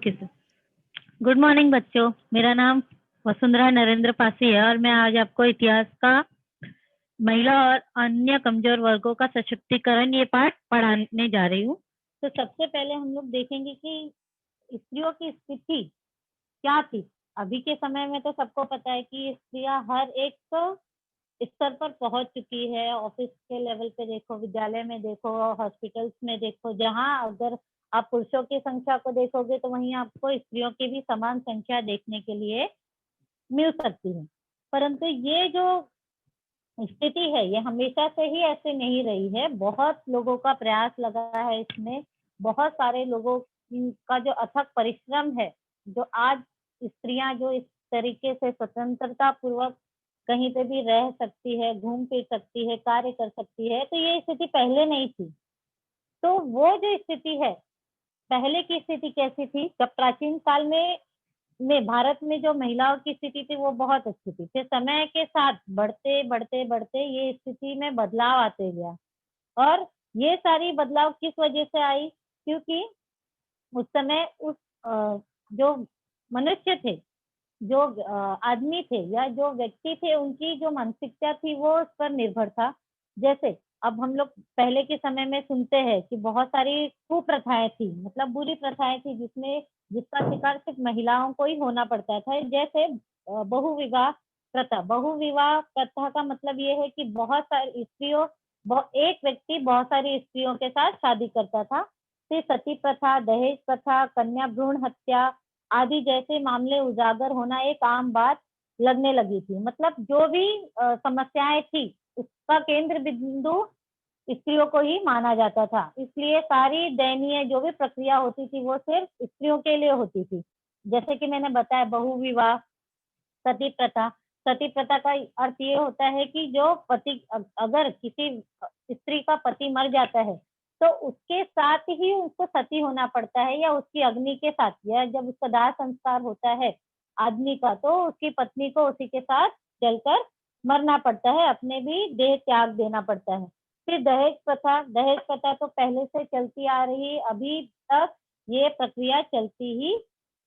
Okay sir. Good morning बच्चों, मेरा नाम वसुंधरा नरेंद्र पासी है और मैं आज आपको इतिहास का महिला और अन्य कमजोर वर्गों का सशक्तिकरण ये पाठ पढ़ाने जा रही हूँ। तो सबसे पहले हम लोग देखेंगे कि स्त्रियों की स्थिति क्या थी। अभी के समय में तो सबको पता है कि स्त्रियां हर एक स्तर पर पहुंच चुकी है। ऑफिस के लेवल पे देखो, विद्यालय में देखो, हॉस्पिटल्स में देखो, जहां अगर आप पुरुषों की संख्या को देखोगे तो वहीं आपको स्त्रियों की भी समान संख्या देखने के लिए मिल सकती है। परंतु ये जो स्थिति है ये हमेशा से ही ऐसे नहीं रही है। बहुत लोगों का प्रयास लगा है इसमें, बहुत सारे लोगों का जो अथक परिश्रम है, जो आज स्त्रियां जो इस तरीके से स्वतंत्रता पूर्वक कहीं पे भी रह सकती है, घूम फिर सकती है, कार्य कर सकती है, तो ये स्थिति पहले नहीं थी। तो वो जो स्थिति है, पहले की स्थिति कैसी थी? जब प्राचीन काल में भारत में जो महिलाओं की स्थिति थी वो बहुत अच्छी थी। फिर समय के साथ बढ़ते बढ़ते बढ़ते ये स्थिति में बदलाव आते गया। और ये सारी बदलाव किस वजह से आई? क्योंकि उस समय जो मनुष्य थे, जो आदमी थे या जो व्यक्ति थे, उनकी जो मानसिकता थी वो उस पर निर्भर था। जैसे अब हम लोग पहले के समय में सुनते हैं कि बहुत सारी कुप्रथाएं थी, मतलब बुरी प्रथाएं थी जिसका शिकार सिर्फ महिलाओं को ही होना पड़ता था। जैसे बहुविवाह प्रथा। बहुविवाह प्रथा का मतलब ये है कि बहुत सारी स्त्रियों, एक व्यक्ति बहुत सारी स्त्रियों के साथ शादी करता था। फिर सती प्रथा, दहेज प्रथा, कन्या भ्रूण हत्या आदि जैसे मामले उजागर होना एक आम बात लगने लगी थी। मतलब जो भी समस्याएं थी उसका केंद्र बिंदु स्त्रियों को ही माना जाता था। इसलिए सारी दयनीय जो भी प्रक्रिया होती थी वो सिर्फ स्त्रियों के लिए होती थी। जैसे कि मैंने बताया, बहुविवाह, सती प्रथा। सती प्रथा का अर्थ ये होता है कि जो पति, अगर किसी स्त्री का पति मर जाता है तो उसके साथ ही उसको सती होना पड़ता है, या उसकी अग्नि के साथ, या जब उसका दाह संस्कार होता है आदमी का तो उसकी पत्नी को उसी के साथ जलकर मरना पड़ता है, अपने भी देह त्याग देना पड़ता है। फिर दहेज प्रथा। दहेज प्रथा तो पहले से चलती आ रही, अभी तक ये प्रक्रिया चलती ही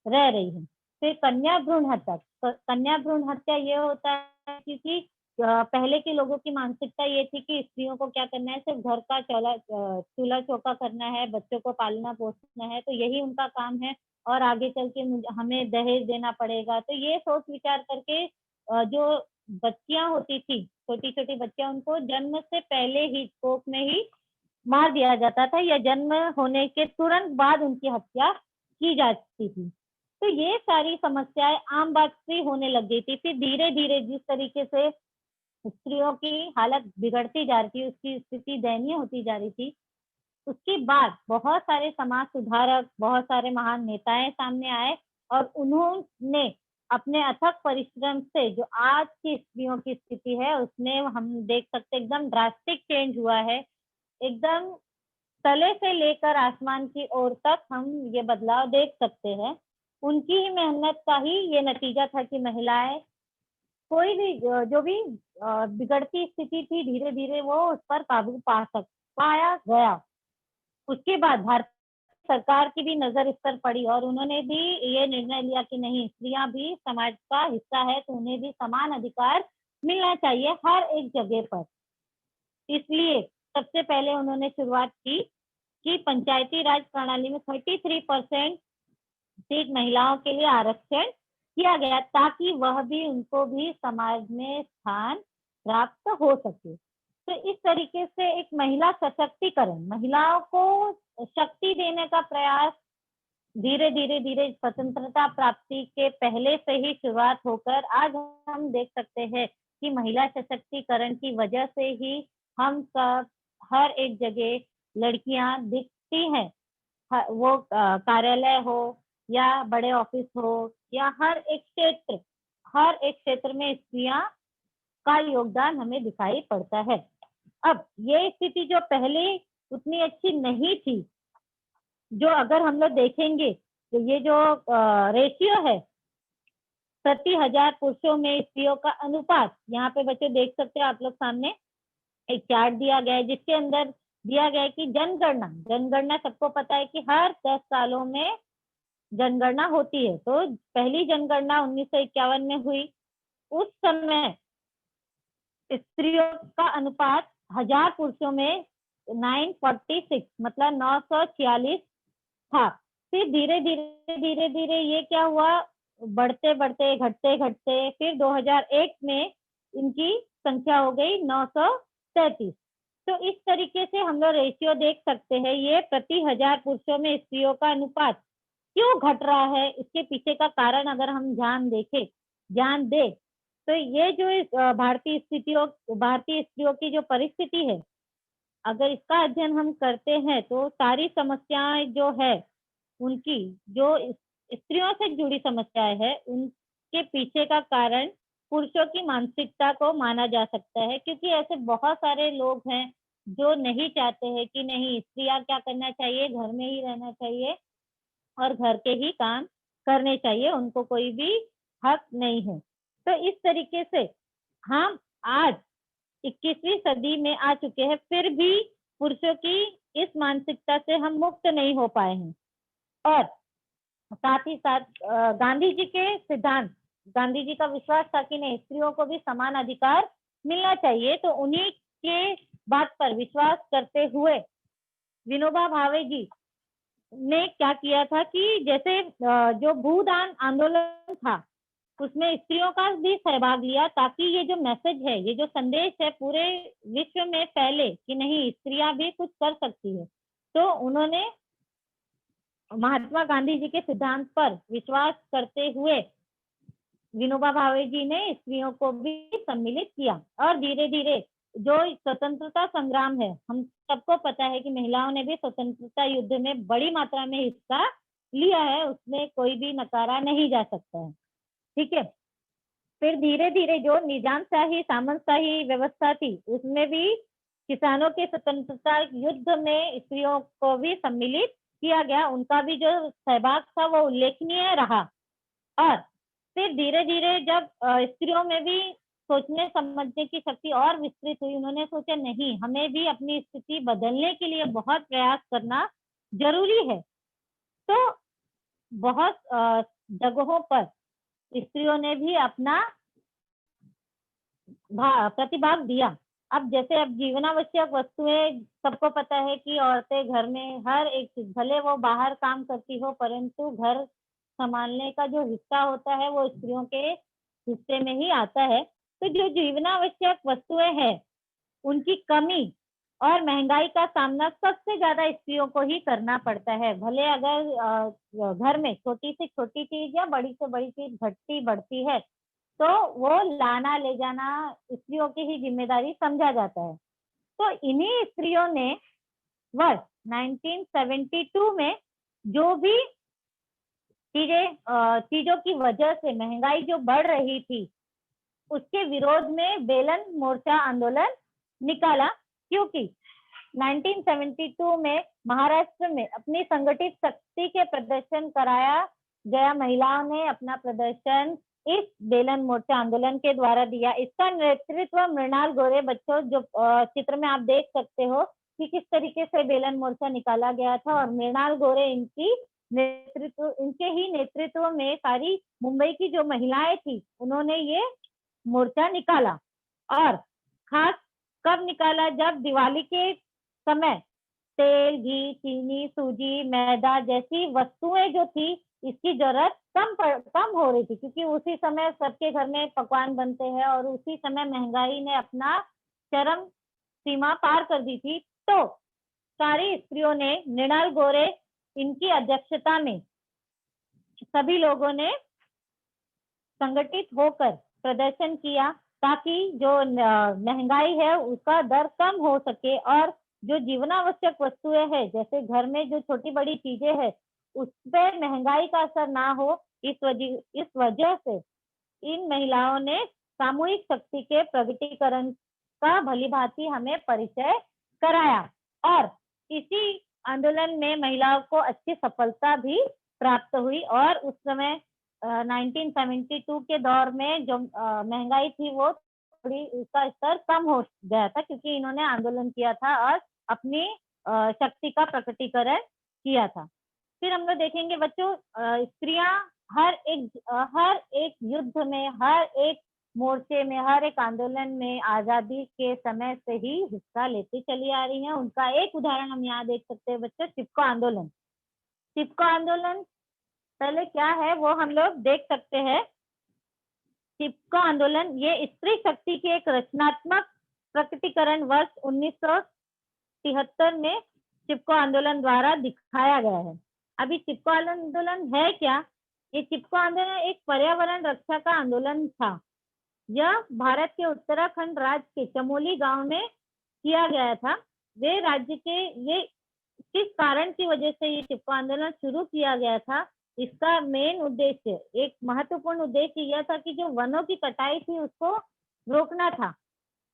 रह रही है। फिर कन्या भ्रूण हत्या। कन्या भ्रूण हत्या ये होता है क्योंकि पहले के लोगों की मानसिकता ये थी कि स्त्रियों को क्या करना है, सिर्फ घर का चूल्हा चौका करना है, बच्चों को पालना पोसना है, तो यही उनका काम है और आगे चल के हमें दहेज देना पड़ेगा। तो ये सोच विचार करके जो बच्चियां होती थी, छोटी छोटी बच्चियां, उनको जन्म से पहले ही कोख में ही मार दिया जाता था, या जन्म होने के तुरंत बाद उनकी हत्या की जाती थी। तो ये सारी समस्याएं आम बात सी होने लग गई थी। फिर धीरे धीरे जिस तरीके से स्त्रियों की हालत बिगड़ती जा रही थी, उसकी स्थिति दयनीय होती जा रही थी, उसके बाद बहुत सारे समाज सुधारक, बहुत सारे महान नेताएं सामने आए और उन्होंने अपने अथक परिश्रम से जो आज की स्त्रियों की स्थिति है उसमें हम देख सकते एकदम ड्रास्टिक चेंज हुआ है। एकदम तले से लेकर आसमान की ओर तक हम ये बदलाव देख सकते हैं। उनकी ही मेहनत का ही ये नतीजा था कि महिलाएं कोई भी जो भी बिगड़ती स्थिति थी, धीरे धीरे वो उस पर काबू पाया गया। उसके बाद भारत सरकार की भी नजर इस पर पड़ी और उन्होंने भी ये निर्णय लिया कि नहीं, स्त्रियां भी समाज का हिस्सा है तो उन्हें भी समान अधिकार मिलना चाहिए हर एक जगह पर। इसलिए सबसे पहले उन्होंने शुरुआत की कि पंचायती राज प्रणाली में 33% सीट महिलाओं के लिए आरक्षण किया गया, ताकि वह भी, उनको भी समाज में स्थान प्राप्त हो सके। तो इस तरीके से एक महिला सशक्तिकरण, महिलाओं को शक्ति देने का प्रयास धीरे धीरे धीरे स्वतंत्रता प्राप्ति के पहले से ही शुरुआत होकर आज हम देख सकते हैं कि महिला सशक्तिकरण की वजह से ही हम सब हर एक जगह लड़कियां दिखती हैं। वो कार्यालय हो या बड़े ऑफिस हो या हर एक क्षेत्र में स्त्रियां का योगदान हमें दिखाई पड़ता है। अब ये स्थिति जो पहले उतनी अच्छी नहीं थी, जो अगर हम लोग देखेंगे तो ये जो रेशियो है, प्रति 1000 पुरुषों में स्त्रियों का अनुपात, यहाँ पे बच्चे देख सकते हैं आप लोग, सामने एक चार्ट दिया गया है जिसके अंदर दिया गया है कि जनगणना सबको पता है कि हर 10 सालों में जनगणना होती है। तो पहली जनगणना 1951 में हुई। उस समय स्त्रियों का अनुपात 1000 पुरुषों में 946 मतलब 946 था। फिर धीरे धीरे ये क्या हुआ, बढ़ते बढ़ते घटते घटते फिर 2001 में इनकी संख्या हो गई 933। तो इस तरीके से हम लोग रेशियो देख सकते हैं, ये प्रति 1000 पुरुषों में स्त्रियों का अनुपात क्यों घट रहा है, इसके पीछे का कारण अगर हम ध्यान दे तो ये जो भारतीय स्त्रियों की जो परिस्थिति है, अगर इसका अध्ययन हम करते हैं तो सारी समस्याएं जो है उनकी, जो स्त्रियों से जुड़ी समस्याएं है, उनके पीछे का कारण पुरुषों की मानसिकता को माना जा सकता है। क्योंकि ऐसे बहुत सारे लोग हैं जो नहीं चाहते हैं कि नहीं, स्त्रियां क्या करना चाहिए, घर में ही रहना चाहिए और घर के ही काम करने चाहिए, उनको कोई भी हक नहीं है। तो इस तरीके से हम आज 21वीं सदी में आ चुके हैं, फिर भी पुरुषों की इस मानसिकता से हम मुक्त नहीं हो पाए हैं। और साथ ही साथ गांधी जी के सिद्धांत, गांधी जी का विश्वास था कि नहीं, स्त्रियों को भी समान अधिकार मिलना चाहिए। तो उन्हीं के बात पर विश्वास करते हुए विनोबा भावे जी ने क्या किया था कि जैसे जो भूदान आंदोलन था उसमें स्त्रियों का भी सहभाग लिया, ताकि ये जो मैसेज है, ये जो संदेश है पूरे विश्व में फैले कि नहीं, स्त्रियां भी कुछ कर सकती है। तो उन्होंने महात्मा गांधी जी के सिद्धांत पर विश्वास करते हुए विनोबा भावे जी ने स्त्रियों को भी सम्मिलित किया। और धीरे धीरे जो स्वतंत्रता संग्राम है, हम सबको पता है कि महिलाओं ने भी स्वतंत्रता युद्ध में बड़ी मात्रा में हिस्सा लिया है, उसमें कोई भी नकारा नहीं जा सकता है। ठीक है। फिर धीरे धीरे जो निजामशाही सामंतशाही व्यवस्था थी, उसमें भी किसानों के स्वतंत्रता युद्ध में स्त्रियों को भी सम्मिलित किया गया, उनका भी जो सहभाग था वो उल्लेखनीय रहा। और फिर धीरे धीरे जब स्त्रियों में भी सोचने समझने की शक्ति और विस्तृत हुई, उन्होंने सोचा नहीं, हमें भी अपनी स्थिति बदलने के लिए बहुत प्रयास करना जरूरी है। तो बहुत जगहों पर स्त्रियों ने भी अपना प्रतिभाग दिया। अब जैसे अब जीवनावश्यक वस्तुएं, सबको पता है कि औरतें घर में हर एक चीज, भले वो बाहर काम करती हो, परंतु घर संभालने का जो हिस्सा होता है वो स्त्रियों के हिस्से में ही आता है। तो जो जीवनावश्यक वस्तुएं हैं उनकी कमी और महंगाई का सामना सबसे ज्यादा स्त्रियों को ही करना पड़ता है। भले अगर घर में छोटी से छोटी चीज या बड़ी से बड़ी चीज घटती बढ़ती है तो वो लाना ले जाना स्त्रियों की ही जिम्मेदारी समझा जाता है। तो इन्हीं स्त्रियों ने वर्ष 1972 में जो भी चीजों की वजह से महंगाई जो बढ़ रही थी, उसके विरोध में बेलन मोर्चा आंदोलन निकाला। क्योंकि 1972 में महाराष्ट्र में अपनी संगठित शक्ति के प्रदर्शन कराया गया, महिलाओं ने अपना प्रदर्शन इस बेलन मोर्चा आंदोलन के द्वारा दिया। इसका नेतृत्व मृणाल गोरे, बच्चों जो चित्र में आप देख सकते हो कि किस तरीके से बेलन मोर्चा निकाला गया था, और मृणाल गोरे इनके ही नेतृत्व में सारी मुंबई की जो महिलाएं थी उन्होंने ये मोर्चा निकाला। और खास कब निकाला, जब दिवाली के समय तेल, घी, चीनी, सूजी, मैदा जैसी वस्तुएं जो थी इसकी जरूरत कम हो रही थी, क्योंकि उसी समय सबके घर में पकवान बनते हैं और उसी समय महंगाई ने अपना चरम सीमा पार कर दी थी। तो सारी स्त्रियों ने, मृणाल गोरे इनकी अध्यक्षता में सभी लोगों ने संगठित होकर प्रदर्शन किया, ताकि जो महंगाई है उसका दर कम हो सके और जो जीवनावश्यक वस्तुएं हैं, जैसे घर में जो छोटी बड़ी चीजें हैं, उस पर महंगाई का असर ना हो। इस वजह से इन महिलाओं ने सामूहिक शक्ति के प्रगटीकरण का भलीभांति हमें परिचय कराया। और इसी आंदोलन में महिलाओं को अच्छी सफलता भी प्राप्त हुई। और उस समय 1972 के दौर में जो महंगाई थी वो थोड़ी, उसका स्तर कम हो गया था, क्योंकि इन्होंने आंदोलन किया था और अपनी शक्ति का प्रकटीकरण किया था। फिर हम लोग देखेंगे बच्चों स्त्रियां हर एक युद्ध में, हर एक मोर्चे में, हर एक आंदोलन में आजादी के समय से ही हिस्सा लेती चली आ रही हैं। उनका एक उदाहरण हम यहाँ देख सकते हैं बच्चों, चिपको आंदोलन। चिपको आंदोलन पहले क्या है वो हम लोग देख सकते हैं। चिपको आंदोलन ये स्त्री शक्ति के एक रचनात्मक प्रकटीकरण वर्ष 1973 में चिपको आंदोलन द्वारा दिखाया गया है। अभी चिपको आंदोलन है क्या? ये चिपको आंदोलन एक पर्यावरण रक्षा का आंदोलन था। यह भारत के उत्तराखंड राज्य के चमोली गांव में किया गया था। वे राज्य के ये किस कारण की वजह से ये चिपको आंदोलन शुरू किया गया था, इसका मेन उद्देश्य, एक महत्वपूर्ण उद्देश्य यह था कि जो वनों की कटाई थी उसको रोकना था,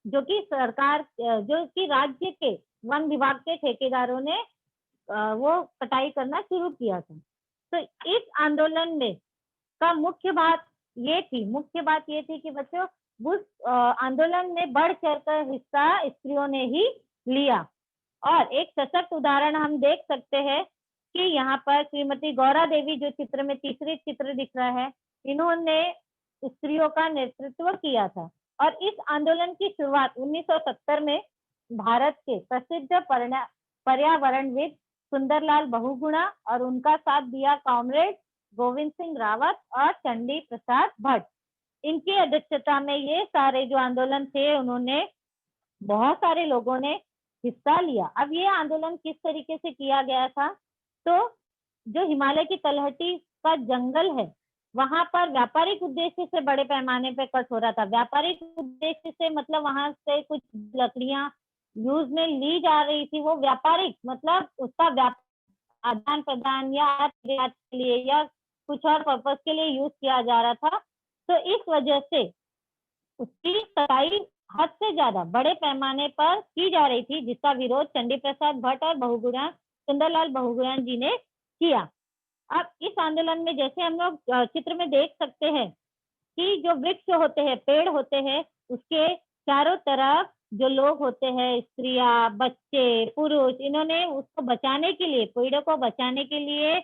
जो कि सरकार, जो कि राज्य के वन विभाग के ठेकेदारों ने वो कटाई करना शुरू किया था। तो इस आंदोलन में का मुख्य बात ये थी कि बच्चों उस आंदोलन में बढ़ चढ़कर हिस्सा स्त्रियों ने ही लिया। और एक सशक्त उदाहरण हम देख सकते हैं कि यहाँ पर श्रीमती गौरा देवी, जो चित्र में तीसरी चित्र दिख रहा है, इन्होंने स्त्रियों का नेतृत्व किया था। और इस आंदोलन की शुरुआत 1970 में भारत के प्रसिद्ध पर्यावरणविद सुंदरलाल बहुगुणा और उनका साथ दिया कॉमरेड गोविंद सिंह रावत और चंडी प्रसाद भट्ट, इनकी अध्यक्षता में ये सारे जो आंदोलन थे, उन्होंने बहुत सारे लोगों ने हिस्सा लिया। अब ये आंदोलन किस तरीके से किया गया था? तो जो हिमालय की तलहटी का जंगल है, वहां पर व्यापारिक उद्देश्य से बड़े पैमाने पे कट हो रहा था। व्यापारिक उद्देश्य से मतलब वहां से कुछ लकड़ियां यूज में ली जा रही थी, वो व्यापारिक मतलब उसका आदान प्रदान या के लिए या कुछ और पर्पज के लिए यूज किया जा रहा था। तो इस वजह से उसकी कटाई हद से ज्यादा बड़े पैमाने पर की जा रही थी, जिसका विरोध चंडी प्रसाद भट्ट और सुंदरलाल बहुगुणा जी ने किया। अब इस आंदोलन में जैसे हम लोग चित्र में देख सकते हैं कि जो वृक्ष होते हैं, पेड़ होते हैं, उसके चारों तरफ जो लोग होते हैं, स्त्रियां, बच्चे, पुरुष, इन्होंने उसको बचाने के लिए, पेड़ों को बचाने के लिए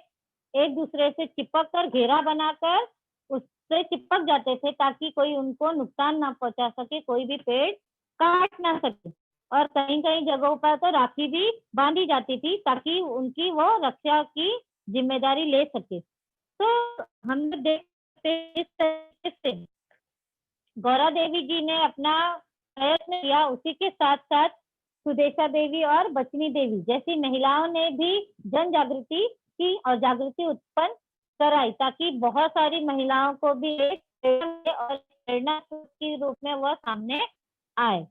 एक दूसरे से चिपक कर घेरा बनाकर उससे चिपक जाते थे ताकि कोई उनको नुकसान ना पहुंचा सके, कोई भी पेड़ काट ना सके। और कहीं कहीं जगहों पर तो राखी भी बांधी जाती थी ताकि उनकी वो रक्षा की जिम्मेदारी ले सके। तो हम देखते हैं इस तरीके से गौरा देवी जी ने अपना प्रयत्न किया। उसी के साथ साथ सुदेशा देवी और बचनी देवी जैसी महिलाओं ने भी जन जागृति की और जागृति उत्पन्न कराई ताकि बहुत सारी महिलाओं को भी एक प्रेरणा के रूप में वह सामने आए।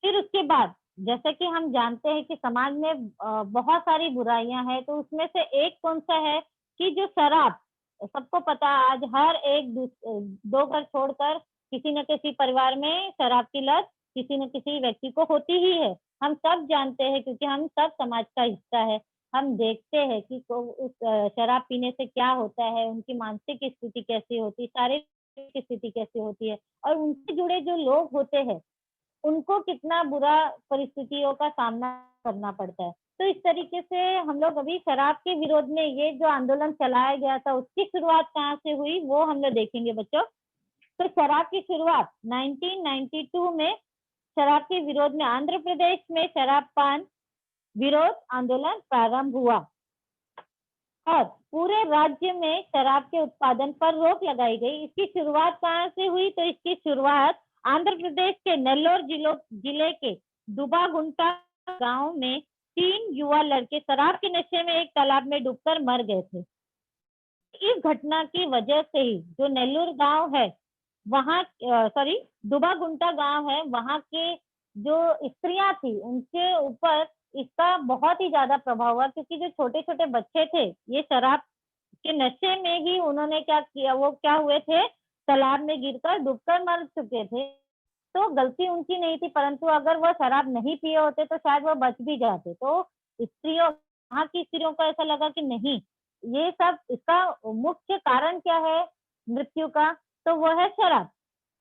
फिर उसके बाद जैसा कि हम जानते हैं कि समाज में बहुत सारी बुराइयां हैं, तो उसमें से एक कौन सा है कि जो शराब, सबको पता आज हर एक दो घर छोड़कर किसी न किसी परिवार में शराब की लत किसी न किसी व्यक्ति को होती ही है। हम सब जानते हैं क्योंकि हम सब समाज का हिस्सा है। हम देखते हैं कि उस शराब पीने से क्या होता है, उनकी मानसिक स्थिति कैसी होती है, शारीरिक स्थिति कैसी होती है, और उनसे जुड़े जो लोग होते हैं उनको कितना बुरा परिस्थितियों का सामना करना पड़ता है। तो इस तरीके से हम लोग अभी शराब के विरोध में ये जो आंदोलन चलाया गया था उसकी शुरुआत कहाँ से हुई वो हम लोग देखेंगे बच्चों। तो शराब की शुरुआत 1992 में शराब के विरोध में आंध्र प्रदेश में शराब पान विरोध आंदोलन प्रारंभ हुआ और पूरे राज्य में शराब के उत्पादन पर रोक लगाई गई। इसकी शुरुआत कहाँ से हुई? तो इसकी शुरुआत आंध्र प्रदेश के नेल्लोर जिले के दुबागुंटा गांव में 3 युवा लड़के शराब के नशे में एक तालाब में डूबकर मर गए थे। इस घटना की वजह से ही जो नेल्लोर गांव है वहाँ दुबागुंटा गांव है, वहाँ के जो स्त्रियां थी उनके ऊपर इसका बहुत ही ज्यादा प्रभाव हुआ क्योंकि जो छोटे छोटे बच्चे थे ये शराब के नशे में ही उन्होंने क्या किया, वो क्या हुए थे, तालाब में गिरकर डूबकर मर चुके थे। तो गलती उनकी नहीं थी, परंतु अगर वो शराब नहीं पिए होते तो शायद वो बच भी जाते। तो स्त्रियों, वहाँ की स्त्रियों को ऐसा लगा कि नहीं, ये सब इसका मुख्य कारण क्या है मृत्यु का, तो वो है शराब।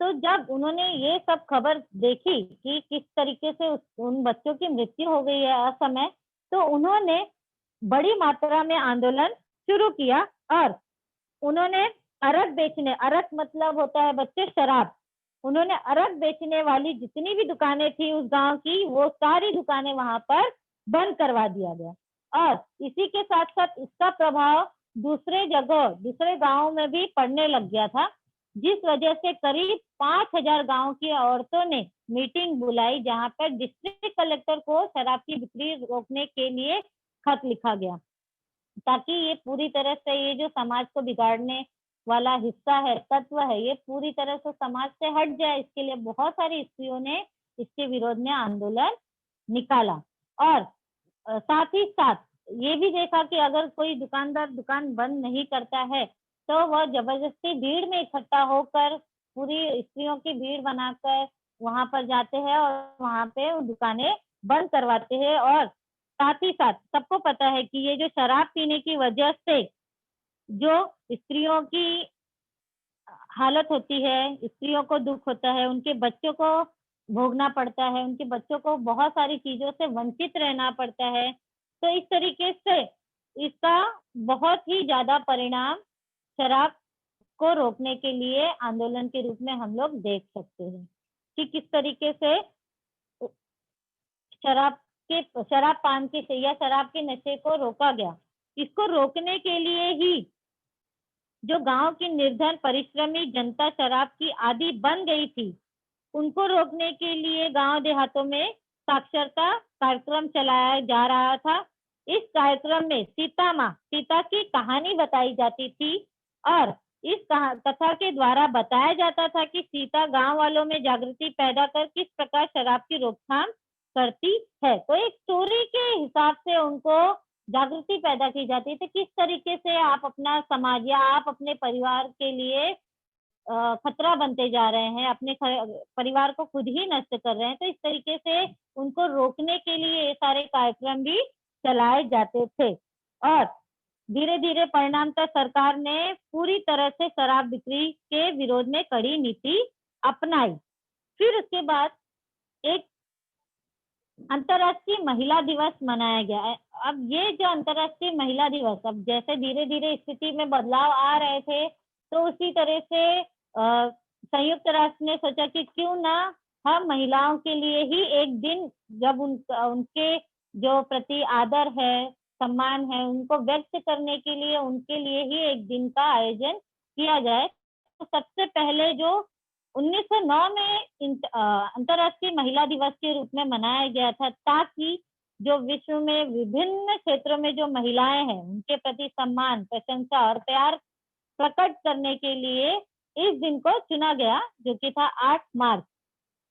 तो जब उन्होंने ये सब खबर देखी कि किस तरीके से उन बच्चों की मृत्यु हो गई है असमय, तो उन्होंने बड़ी मात्रा में आंदोलन शुरू किया और उन्होंने अरक बेचने, अरक मतलब होता है बच्चे शराब, उन्होंने अरक बेचने वाली जितनी भी दुकानें थी उस गांव की, वो सारी दुकानें वहां पर बंद करवा दिया गया। और इसी के साथ साथ इसका प्रभाव दूसरे जगह, दूसरे गांवों में भी पड़ने लग गया था, जिस वजह से करीब 5,000 गांव की औरतों ने मीटिंग बुलाई, जहां पर डिस्ट्रिक्ट कलेक्टर को शराब की बिक्री रोकने के लिए खत लिखा गया, ताकि ये पूरी तरह से, ये जो समाज को बिगाड़ने वाला हिस्सा है, तत्व है, ये पूरी तरह से समाज से हट जाए। इसके लिए बहुत सारी स्त्रियों ने इसके विरोध में आंदोलन निकाला। और साथ ही साथ ये भी देखा कि अगर कोई दुकानदार दुकान बंद नहीं करता है तो वह जबरदस्ती भीड़ में इकट्ठा होकर, पूरी स्त्रियों की भीड़ बनाकर वहां पर जाते हैं और वहां पे दुकानें बंद करवाते हैं। और साथ ही साथ सबको पता है कि ये जो शराब पीने की वजह से जो स्त्रियों की हालत होती है, स्त्रियों को दुख होता है, उनके बच्चों को भोगना पड़ता है, उनके बच्चों को बहुत सारी चीजों से वंचित रहना पड़ता है। तो इस तरीके से इसका बहुत ही ज्यादा परिणाम शराब को रोकने के लिए आंदोलन के रूप में हम लोग देख सकते हैं कि किस तरीके से शराब पान के या शराब के नशे को रोका गया। इसको रोकने के लिए ही जो गांव की निर्धन परिश्रमी जनता शराब की आदी बन गई थी, उनको रोकने के लिए गांव देहातों में साक्षरता कार्यक्रम चलाया जा रहा था। इस कार्यक्रम में सीता की कहानी बताई जाती थी और इस कथा के द्वारा बताया जाता था कि सीता गांव वालों में जागृति पैदा कर किस प्रकार शराब की रोकथाम करती है। तो एक स्टोरी के हिसाब से उनको जागृति पैदा की जाती थी, किस तरीके से आप अपना समाज या आप अपने परिवार के लिए खतरा बनते जा रहे हैं, अपने परिवार को खुद ही नष्ट कर रहे हैं। तो इस तरीके से उनको रोकने के लिए ये सारे कार्यक्रम भी चलाए जाते थे। और धीरे धीरे परिणामतः सरकार ने पूरी तरह से शराब बिक्री के विरोध में कड़ी नीति अपनाई। फिर उसके बाद एक अंतर्राष्ट्रीय महिला दिवस मनाया गया है। अब ये जो अंतर्राष्ट्रीय महिला दिवस, अब जैसे धीरे धीरे स्थिति में बदलाव आ रहे थे, तो उसी तरह से संयुक्त राष्ट्र ने सोचा कि क्यों ना हम महिलाओं के लिए ही एक दिन, जब उनके जो प्रति आदर है, सम्मान है, उनको व्यक्त करने के लिए उनके लिए ही एक दिन का आयोजन किया जाए। तो सबसे पहले जो 1909 में अंतर्राष्ट्रीय महिला दिवस के रूप में मनाया गया था, ताकि जो विश्व में विभिन्न क्षेत्रों में जो महिलाएं हैं उनके प्रति सम्मान, प्रशंसा और प्यार प्रकट करने के लिए इस दिन को चुना गया, जो कि था 8 मार्च।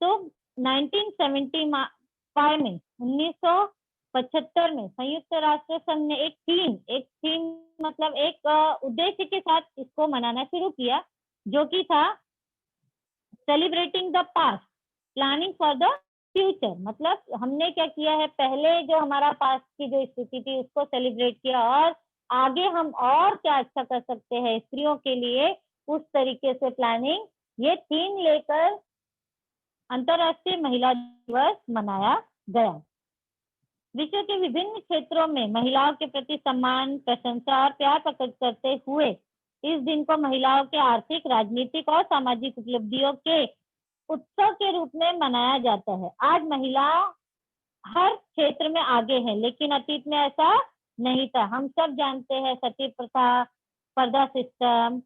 तो 1975 में 1975 में संयुक्त राष्ट्र संघ ने एक थीम मतलब एक उद्देश्य के साथ इसको मनाना शुरू किया, जो कि था celebrating the past, planning for the future. मतलब हमने क्या किया है, पहले जो हमारा पास्ट की जो स्थिति थी उसको सेलिब्रेट किया और आगे हम और क्या अच्छा कर सकते हैं स्त्रियों के लिए, उस तरीके से प्लानिंग, ये थीम लेकर अंतर्राष्ट्रीय महिला दिवस मनाया गया। विश्व के विभिन्न क्षेत्रों में महिलाओं के प्रति सम्मान, प्रशंसा और प्यार प्रकट करते हुए इस दिन को महिलाओं के आर्थिक, राजनीतिक और सामाजिक उपलब्धियों के उत्सव के रूप में मनाया जाता है। आज महिलाएं हर क्षेत्र में आगे हैं, लेकिन अतीत में ऐसा नहीं था। हम सब जानते हैं सती प्रथा, पर्दा सिस्टम,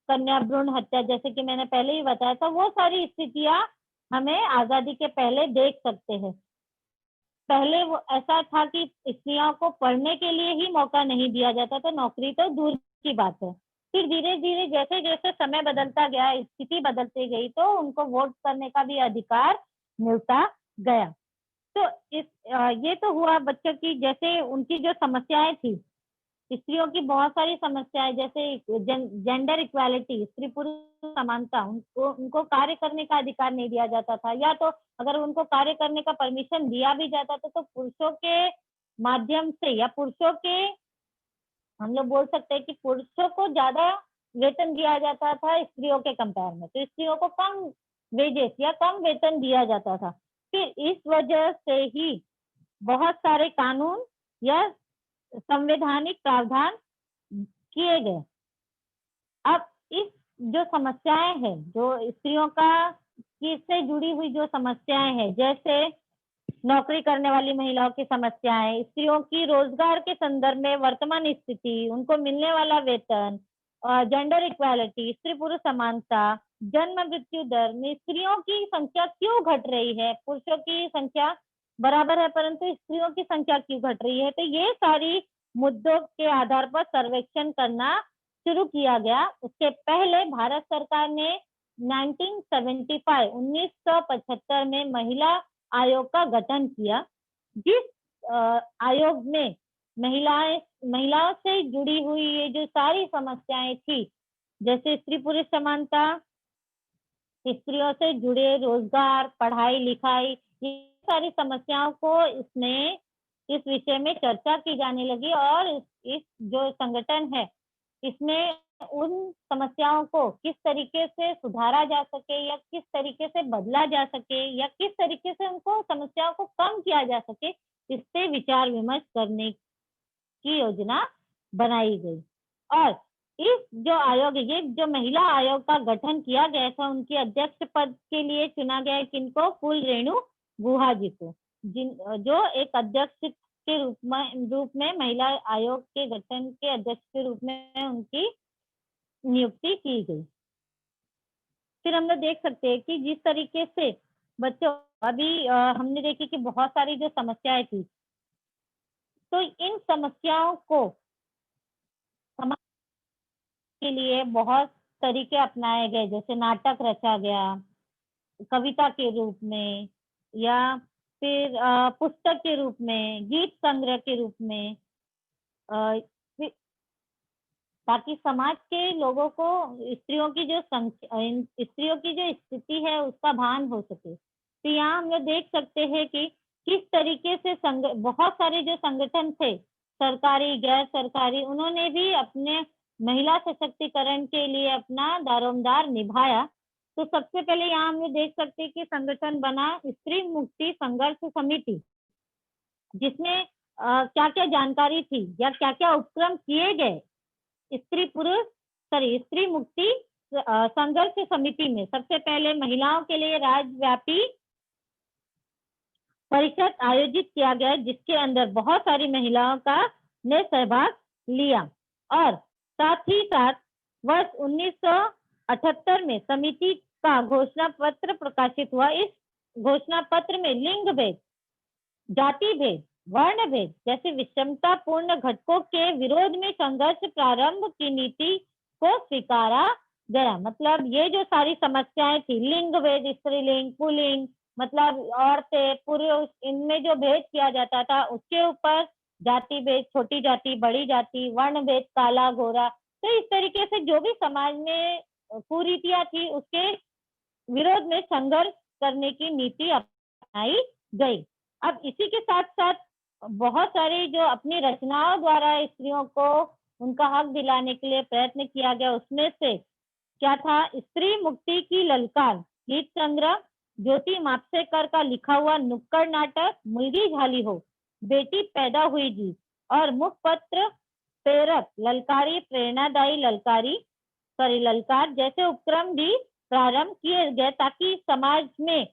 कन्या भ्रूण हत्या, जैसे कि मैंने पहले ही बताया था, वो सारी स्थितियां हमें आजादी के पहले देख सकते हैं। पहले वो ऐसा था कि स्त्रियों को पढ़ने के लिए ही मौका नहीं दिया जाता, तो नौकरी तो दूर की बात है। फिर धीरे धीरे जैसे जैसे समय बदलता गया, स्थिति बदलती गई, तो उनको वोट करने का भी अधिकार मिलता गया। तो ये तो हुआ बच्चों की, जैसे उनकी जो समस्याएं थी, स्त्रियों की बहुत सारी समस्याएं, जैसे जेंडर इक्वालिटी, स्त्री पुरुष समानता, उनको कार्य करने का अधिकार नहीं दिया जाता था, या तो अगर उनको कार्य करने का परमिशन दिया भी जाता था तो पुरुषों के माध्यम से, या पुरुषों के, हम लोग बोल सकते हैं कि पुरुषों को ज्यादा वेतन दिया जाता था स्त्रियों के कंपेयर में, तो स्त्रियों को कम वेजेस या कम वेतन दिया जाता था। फिर इस वजह से ही बहुत सारे कानून या संवैधानिक प्रावधान किए गए। अब इस जो समस्याएं हैं, जो स्त्रियों का किससे जुड़ी हुई जो समस्याएं हैं, जैसे नौकरी करने वाली महिलाओं की समस्याएं, स्त्रियों की रोजगार के संदर्भ में वर्तमान स्थिति, उनको मिलने वाला वेतन, जेंडर इक्वालिटी, स्त्री पुरुष समानता, जन्म मृत्यु दर में स्त्रियों की संख्या क्यों घट रही है, पुरुषों की संख्या बराबर है परंतु स्त्रियों की संख्या क्यों घट रही है। तो ये सारी मुद्दों के आधार पर सर्वेक्षण करना शुरू किया गया। उसके पहले भारत सरकार ने 1975 में महिला आयोग का गठन किया, जिस आयोग में महिलाओं से जुड़ी हुई ये जो सारी समस्याएं थी, जैसे स्त्री पुरुष समानता, स्त्रियों से जुड़े रोजगार, पढ़ाई लिखाई, ये सारी समस्याओं को इसमें इस विषय में चर्चा की जाने लगी और इस जो संगठन है इसमें उन समस्याओं को किस तरीके से सुधारा जा सके या किस तरीके से बदला जा सके या किस तरीके से उनको समस्याओं को कम किया जा सके, इस पे विचार विमर्श करने की योजना बनाई गई। और इस जो आयोग, ये जो महिला आयोग का गठन किया गया था, उनकी अध्यक्ष पद के लिए चुना गया किनको, फूल रेणु गुहा जी को, जो एक अध्यक्ष के रूप में महिला आयोग के गठन के अध्यक्ष के रूप में उनकी नियुक्ति की गई। फिर हम लोग देख सकते हैं कि जिस तरीके से बच्चों अभी हमने देखी कि बहुत सारी जो समस्याएं थी, तो इन समस्याओं को के लिए बहुत तरीके अपनाए गए, जैसे नाटक रचा गया कविता के रूप में या फिर पुस्तक के रूप में, गीत संग्रह के रूप में, ताकि समाज के लोगों को स्त्रियों की जो स्थिति है उसका भान हो सके। तो यहाँ हम लोग देख सकते हैं कि किस तरीके से बहुत सारे जो संगठन थे, सरकारी गैर सरकारी, उन्होंने भी अपने महिला सशक्तिकरण के लिए अपना दारोमदार निभाया। तो सबसे पहले यहाँ हम लोग देख सकते हैं कि संगठन बना स्त्री मुक्ति संघर्ष समिति, जिसमें क्या क्या जानकारी थी या क्या क्या उपक्रम किए गए स्त्री मुक्ति संघर्ष समिति में। सबसे पहले महिलाओं के लिए राज्यव्यापी परिषद आयोजित किया गया, जिसके अंदर बहुत सारी महिलाओं का ने सहभाग लिया। और साथ ही साथ वर्ष 1978 में समिति का घोषणा पत्र प्रकाशित हुआ। इस घोषणा पत्र में लिंग भेद, जाति भेद, वर्ण भेद जैसे विषमता पूर्ण घटकों के विरोध में संघर्ष प्रारंभ की नीति को स्वीकारा गया। मतलब ये जो सारी समस्याएं थी, लिंग भेद, स्त्रीलिंग, पुल्लिंग, मतलब औरतें पुरुष, इनमें जो भेद किया जाता था, उसके ऊपर जाति भेद, छोटी जाति, बड़ी जाति, वर्ण भेद, काला गोरा, तो इस तरीके से जो भी समाज में कुरीतियां थी उसके विरोध में संघर्ष करने की नीति अपनाई गई। अब इसी के साथ साथ बहुत सारी जो अपनी रचनाओं द्वारा स्त्रियों को उनका हक दिलाने के लिए प्रयत्न किया गया, उसमें से क्या था, स्त्री मुक्ति की ललकार गीत संग्रह, ज्योति मापसेकर का लिखा हुआ नुक्कड़ नाटक मुलगी झाली हो, बेटी पैदा हुई जी, और मुखपत्र प्रेरक ललकारी, प्रेरणादायी ललकार जैसे उपक्रम भी प्रारंभ किए गए, ताकि समाज में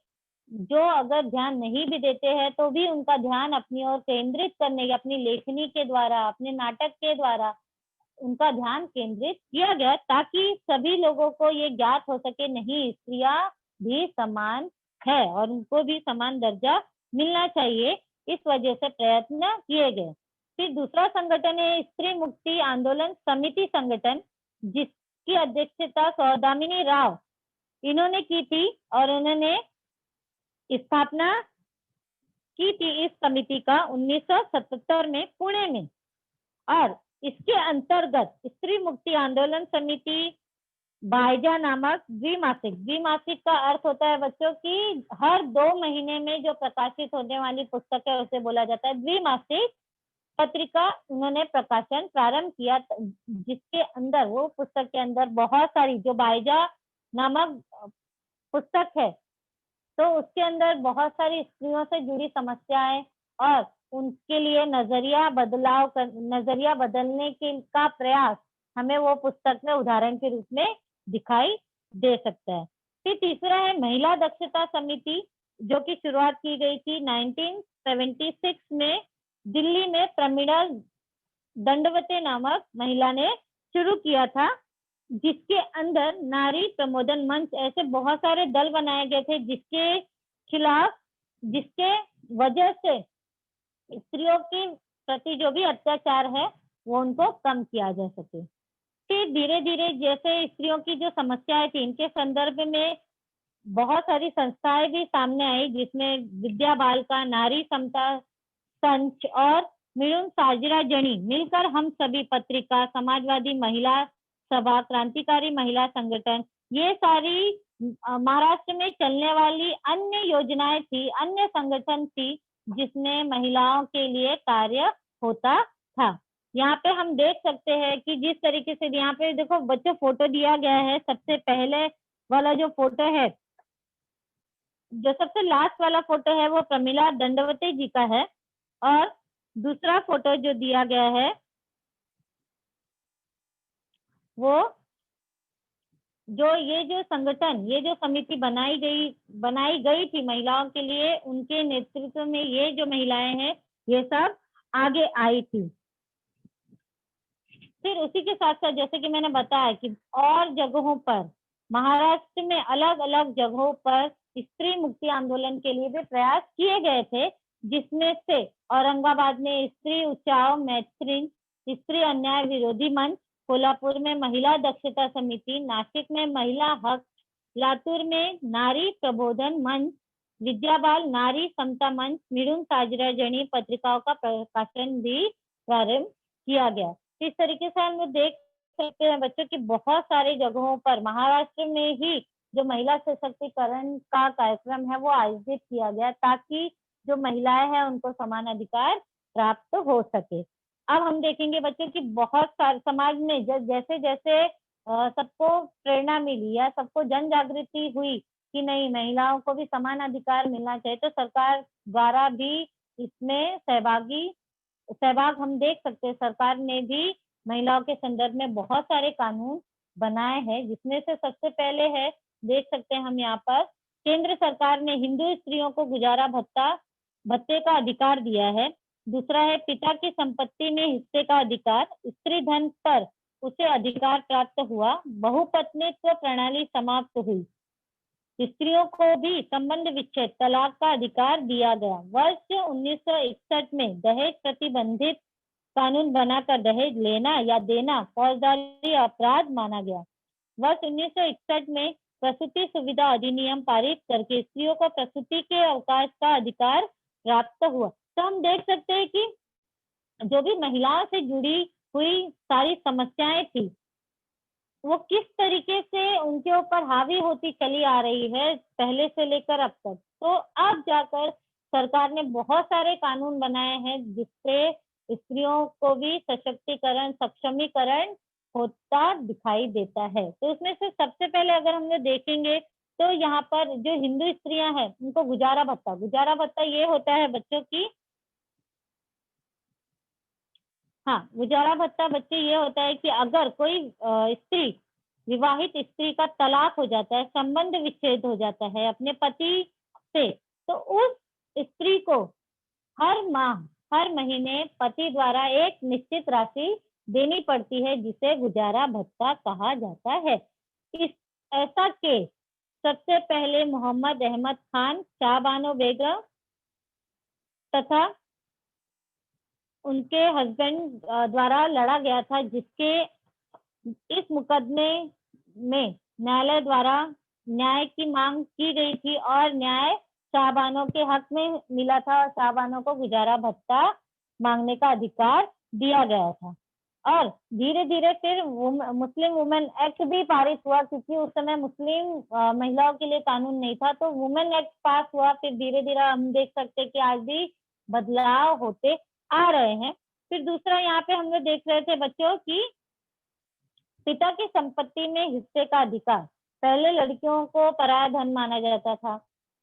जो अगर ध्यान नहीं भी देते हैं तो भी उनका ध्यान अपनी ओर केंद्रित करने, अपनी लेखनी के द्वारा, अपने नाटक के द्वारा उनका ध्यान केंद्रित किया गया, ताकि सभी लोगों को ये ज्ञात हो सके, नहीं, स्त्रियां भी समान है और उनको भी समान दर्जा मिलना चाहिए। इस वजह से प्रयत्न किए गए। फिर दूसरा संगठन है स्त्री मुक्ति आंदोलन समिति संगठन, जिसकी अध्यक्षता सौदामिनी राव इन्होंने की थी और उन्होंने स्थापना की थी इस समिति का 1977 में पुणे में। और इसके अंतर्गत स्त्री मुक्ति आंदोलन समिति बायजा नामक द्विमासिक का अर्थ होता है बच्चों की हर 2 महीने में जो प्रकाशित होने वाली पुस्तक है उसे बोला जाता है द्विमासिक पत्रिका। उन्होंने प्रकाशन प्रारंभ किया, जिसके अंदर वो पुस्तक के अंदर बहुत सारी जो बायजा नामक पुस्तक है, तो उसके अंदर बहुत सारी स्त्रियों से जुड़ी समस्याएं और उनके लिए नजरिया बदलने के का प्रयास हमें वो पुस्तक में उदाहरण के रूप में दिखाई दे सकता है। फिर तीसरा है महिला दक्षता समिति, जो कि शुरुआत की गई थी 1976 में दिल्ली में प्रमीला दंडवते नामक महिला ने शुरू किया था, जिसके अंदर नारी प्रमोदन मंच ऐसे बहुत सारे दल बनाए गए थे जिसके खिलाफ, जिसके वजह से स्त्रियों के प्रति जो भी अत्याचार है वो उनको कम किया जा सके। फिर धीरे धीरे जैसे स्त्रियों की जो समस्याएं थी, इनके संदर्भ में बहुत सारी संस्थाएं भी सामने आई, जिसमें विद्या बालिका, नारी समता संच और मिळून साजरा जणी मिलकर हम सभी पत्रिका, समाजवादी महिला सभा, क्रांतिकारी महिला संगठन, ये सारी महाराष्ट्र में चलने वाली अन्य योजनाएं थी, अन्य संगठन थी जिसमें महिलाओं के लिए कार्य होता था। यहाँ पे हम देख सकते हैं कि जिस तरीके से यहाँ पे देखो बच्चों फोटो दिया गया है, सबसे पहले वाला जो फोटो है, जो सबसे लास्ट वाला फोटो है वो प्रमीला दंडवते जी का है, और दूसरा फोटो जो दिया गया है वो जो ये जो संगठन, ये जो समिति बनाई गई थी महिलाओं के लिए, उनके नेतृत्व में ये जो महिलाएं हैं ये सब आगे आई थी। फिर उसी के साथ साथ जैसे कि मैंने बताया कि और जगहों पर, महाराष्ट्र में अलग अलग जगहों पर स्त्री मुक्ति आंदोलन के लिए भी प्रयास किए गए थे, जिसमें से औरंगाबाद में स्त्री उच्चाव मैत्रीण, स्त्री अन्याय विरोधी मंच, कोल्हापुर में महिला दक्षता समिति, नासिक में महिला हक, लातूर में नारी प्रबोधन मंच, विद्याबाल नारी समता मंच, मिळून साजरा जणी पत्रिकाओं का प्रकाशन भी प्रारंभ किया गया। इस तरीके से हम देख सकते हैं बच्चों की बहुत सारी जगहों पर महाराष्ट्र में ही जो महिला सशक्तिकरण का कार्यक्रम है वो आयोजित किया गया, ताकि जो महिलाएं हैं उनको समान अधिकार प्राप्त हो सके। अब हम देखेंगे बच्चों की बहुत सारे समाज में जैसे जैसे सबको प्रेरणा मिली या सबको जन जागृति हुई कि नहीं महिलाओं को भी समान अधिकार मिलना चाहिए, तो सरकार द्वारा भी इसमें सहभाग हम देख सकते हैं। सरकार ने भी महिलाओं के संदर्भ में बहुत सारे कानून बनाए हैं, जिसमें से सबसे पहले है, देख सकते हैं हम यहाँ पर, केंद्र सरकार ने हिंदू स्त्रियों को गुजारा भत्ते का अधिकार दिया है। दूसरा है पिता की संपत्ति में हिस्से का अधिकार, स्त्री धन पर उसे अधिकार प्राप्त हुआ, बहुपत्नीत्व प्रणाली समाप्त हुई, स्त्रियों को भी संबंध विच्छेद तलाक का अधिकार दिया गया। वर्ष 1961 में दहेज प्रतिबंधित कानून बनाकर दहेज लेना या देना फौजदारी अपराध माना गया। वर्ष 1961 में प्रसूति सुविधा अधिनियम पारित करके स्त्रियों को प्रसूति के अवकाश का अधिकार प्राप्त हुआ। तो हम देख सकते हैं कि जो भी महिलाओं से जुड़ी हुई सारी समस्याएं थी वो किस तरीके से उनके ऊपर हावी होती चली आ रही है पहले से लेकर अब तक। तो अब जाकर सरकार ने बहुत सारे कानून बनाए हैं जिससे स्त्रियों को भी सशक्तिकरण, सक्षमीकरण होता दिखाई देता है। तो उसमें से सबसे पहले अगर हम लोग देखेंगे तो यहाँ पर जो हिंदू स्त्रियां हैं उनको गुजारा भत्ता ये होता है बच्चों की, हाँ, गुजारा भत्ता बच्चे ये होता है कि अगर कोई स्त्री, विवाहित स्त्री का तलाक हो जाता है, संबंध विच्छेद हो जाता है अपने पति से, तो उस स्त्री को हर महीने पति द्वारा एक निश्चित राशि देनी पड़ती है, जिसे गुजारा भत्ता कहा जाता है। इस ऐसा केस सबसे पहले मोहम्मद अहमद खान, शाहबानो बेगम तथा उनके हस्बैंड द्वारा लड़ा गया था, जिसके इस मुकदमे में न्यायालय द्वारा न्याय की मांग की गई थी और न्याय शाहबानो के हक में मिला था और शाहबानो को गुजारा भत्ता मांगने का अधिकार दिया गया था। और धीरे धीरे फिर मुस्लिम वुमेन एक्ट भी पारित हुआ, क्योंकि उस समय मुस्लिम महिलाओं के लिए कानून नहीं था, तो वुमेन एक्ट पास हुआ। फिर धीरे धीरे हम देख सकते हैं कि आज भी बदलाव होते आ रहे हैं। फिर दूसरा यहाँ पे हम लोग देख रहे थे बच्चों की पिता की संपत्ति में हिस्से का अधिकार। पहले लड़कियों को पराया धन माना जाता था,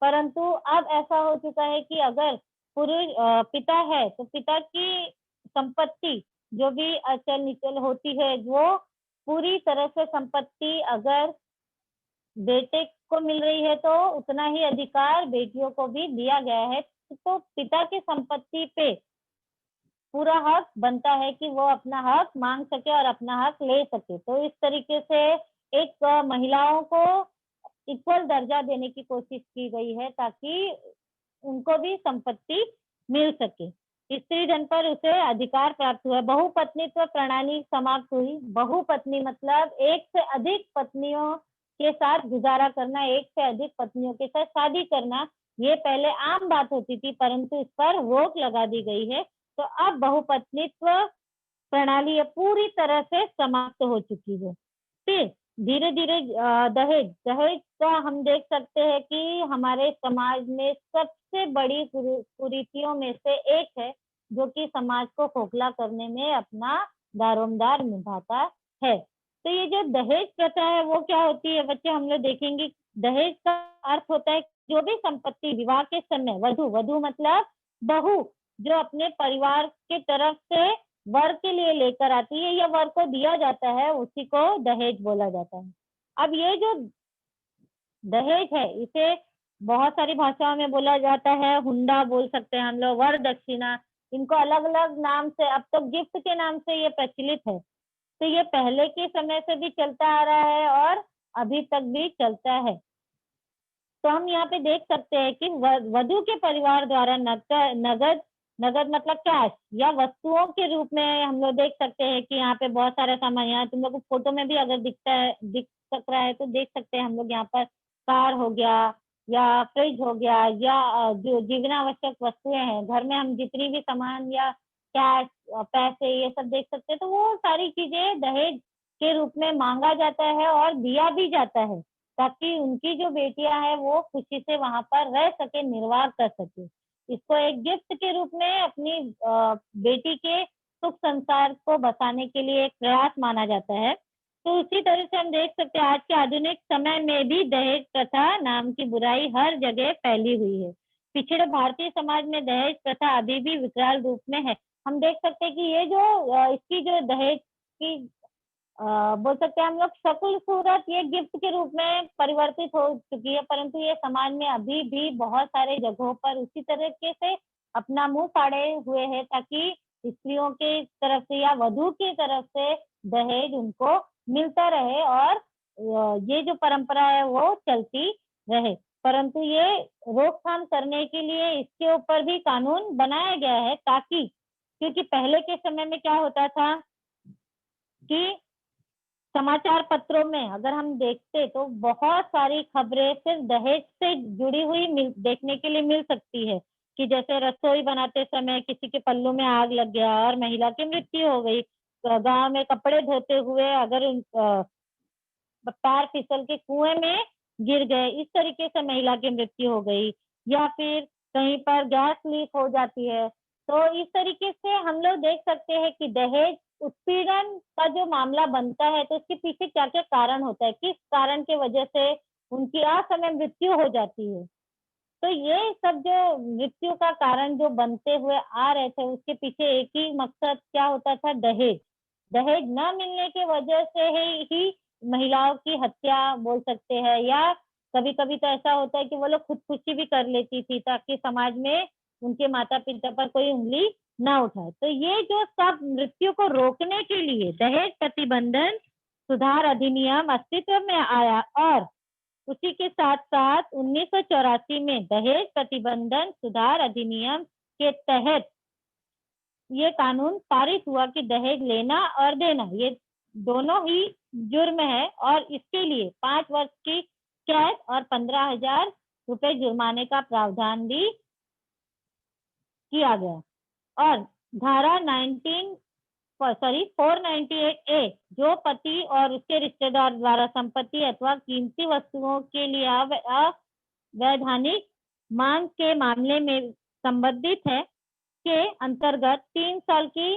परंतु अब ऐसा हो चुका है कि अगर पुरुष पिता है तो पिता की संपत्ति जो भी अचल निचल होती है वो पूरी तरह से संपत्ति अगर बेटे को मिल रही है तो उतना ही अधिकार बेटियों को भी दिया गया है। तो पिता की संपत्ति पे पूरा हक बनता है कि वो अपना हक मांग सके और अपना हक ले सके। तो इस तरीके से एक महिलाओं को इक्वल दर्जा देने की कोशिश की गई है ताकि उनको भी संपत्ति मिल सके। स्त्री धन पर उसे अधिकार प्राप्त हुआ। बहुपत्नीत्व प्रणाली समाप्त हुई। बहुपत्नी मतलब एक से अधिक पत्नियों के साथ गुजारा करना, एक से अधिक पत्नियों के साथ शादी करना, ये पहले आम बात होती थी परंतु इस पर रोक लगा दी गई है। तो अब बहुपत्नीत्व प्रणाली पूरी तरह से समाप्त हो चुकी है। फिर धीरे धीरे दहेज दहेज का हम देख सकते हैं कि हमारे समाज में सबसे बड़ी कुरीतियों में से एक है जो कि समाज को खोखला करने में अपना दारोमदार निभाता है। तो ये जो दहेज प्रथा है वो क्या होती है बच्चे, हम लोग देखेंगे। दहेज का अर्थ होता है जो भी संपत्ति विवाह के समय वधु, वधु मतलब बहू, जो अपने परिवार के तरफ से वर के लिए लेकर आती है या वर को दिया जाता है, उसी को दहेज बोला जाता है। अब ये जो दहेज है इसे बहुत सारी भाषाओं में बोला जाता है, हुंडा बोल सकते हैं हम लोग, वर दक्षिणा, इनको अलग अलग नाम से, अब तो गिफ्ट के नाम से ये प्रचलित है। तो ये पहले के समय से भी चलता आ रहा है और अभी तक भी चलता है। तो हम यहाँ पे देख सकते हैं कि वधु के परिवार द्वारा नगद नगद मतलब कैश या वस्तुओं के रूप में हम लोग देख सकते हैं कि यहाँ पे बहुत सारा सामान, यहाँ तुम लोग को फोटो में भी अगर दिख सक रहा है तो देख सकते हैं हम लोग यहाँ पर कार हो गया या फ्रिज हो गया या जो जीवनावश्यक वस्तुएं हैं घर में, हम जितनी भी सामान या कैश पैसे ये सब देख सकते हैं। तो वो सारी चीजें दहेज के रूप में मांगा जाता है और दिया भी जाता है ताकि उनकी जो बेटियां हैं वो खुशी से वहां पर रह सके, निर्वाह कर सके। इसको एक गिफ्ट के रूप में अपनी बेटी के सुख संसार को बसाने के लिए एक प्रयास माना जाता है। तो उसी तरह से हम देख सकते हैं आज के आधुनिक समय में भी दहेज प्रथा नाम की बुराई हर जगह फैली हुई है। पिछड़े भारतीय समाज में दहेज प्रथा अभी भी विकराल रूप में है। हम देख सकते हैं कि ये जो इसकी जो दहेज की बोल सकते हैं हम लोग शक्ल सूरत ये गिफ्ट के रूप में परिवर्तित हो चुकी है, परंतु ये समाज में अभी भी बहुत सारे जगहों पर उसी तरीके से अपना मुंह फाड़े हुए है ताकि स्त्रियों के तरफ से या वधु की तरफ से दहेज उनको मिलता रहे और ये जो परंपरा है वो चलती रहे। परंतु ये रोकथाम करने के लिए इसके ऊपर भी कानून बनाया गया है ताकि, क्योंकि पहले के समय में क्या होता था कि समाचार पत्रों में अगर हम देखते तो बहुत सारी खबरें सिर्फ दहेज से जुड़ी हुई देखने के लिए मिल सकती है कि जैसे रसोई बनाते समय किसी के पल्लू में आग लग गया और महिला की मृत्यु हो गई। गांव में कपड़े धोते हुए अगर पैर फिसल के कुएं में गिर गए, इस तरीके से महिला की मृत्यु हो गई। या फिर कहीं पर गैस लीक हो जाती है। तो इस तरीके से हम लोग देख सकते हैं कि दहेज उत्पीड़न का जो मामला बनता है तो इसके पीछे क्या क्या कारण होता है, किस कारण के वजह से उनकी असमय मृत्यु हो जाती है। तो ये सब जो मृत्यु का कारण जो बनते हुए आ रहे थे उसके पीछे एक ही मकसद क्या होता था, दहेज। दहेज न मिलने की वजह से ही महिलाओं की हत्या बोल सकते हैं, या कभी कभी तो ऐसा होता है कि वो लोग खुदकुशी भी कर लेती थी ताकि समाज में उनके माता पिता पर कोई उंगली ना उठाए। तो ये जो सब मृत्यु को रोकने के लिए दहेज प्रतिबंधन सुधार अधिनियम अस्तित्व में आया और उसी के साथ साथ 1984 में दहेज प्रतिबंधन सुधार अधिनियम के तहत ये कानून पारित हुआ कि दहेज लेना और देना ये दोनों ही जुर्म है और इसके लिए 5 वर्ष की कैद और 15,000 रुपए जुर्माने का प्रावधान भी किया गया। और धारा 498A जो पति और उसके रिश्तेदार द्वारा संपत्ति अथवा कीमती वस्तुओं के लिए अवैधानिक मांग के मामले में संबंधित है के अंतर्गत 3 साल की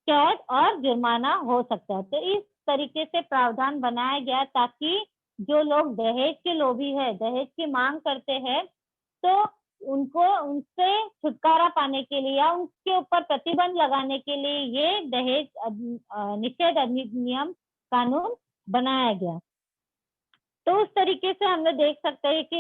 कैद और जुर्माना हो सकता है। तो इस तरीके से प्रावधान बनाया गया ताकि जो लोग दहेज के लोभी है, दहेज की मांग करते हैं, तो उनको उनसे छुटकारा पाने के लिए या उनके ऊपर प्रतिबंध लगाने के लिए ये दहेज निषेध अधिनियम कानून बनाया गया। तो उस तरीके से हम लोग देख सकते हैं कि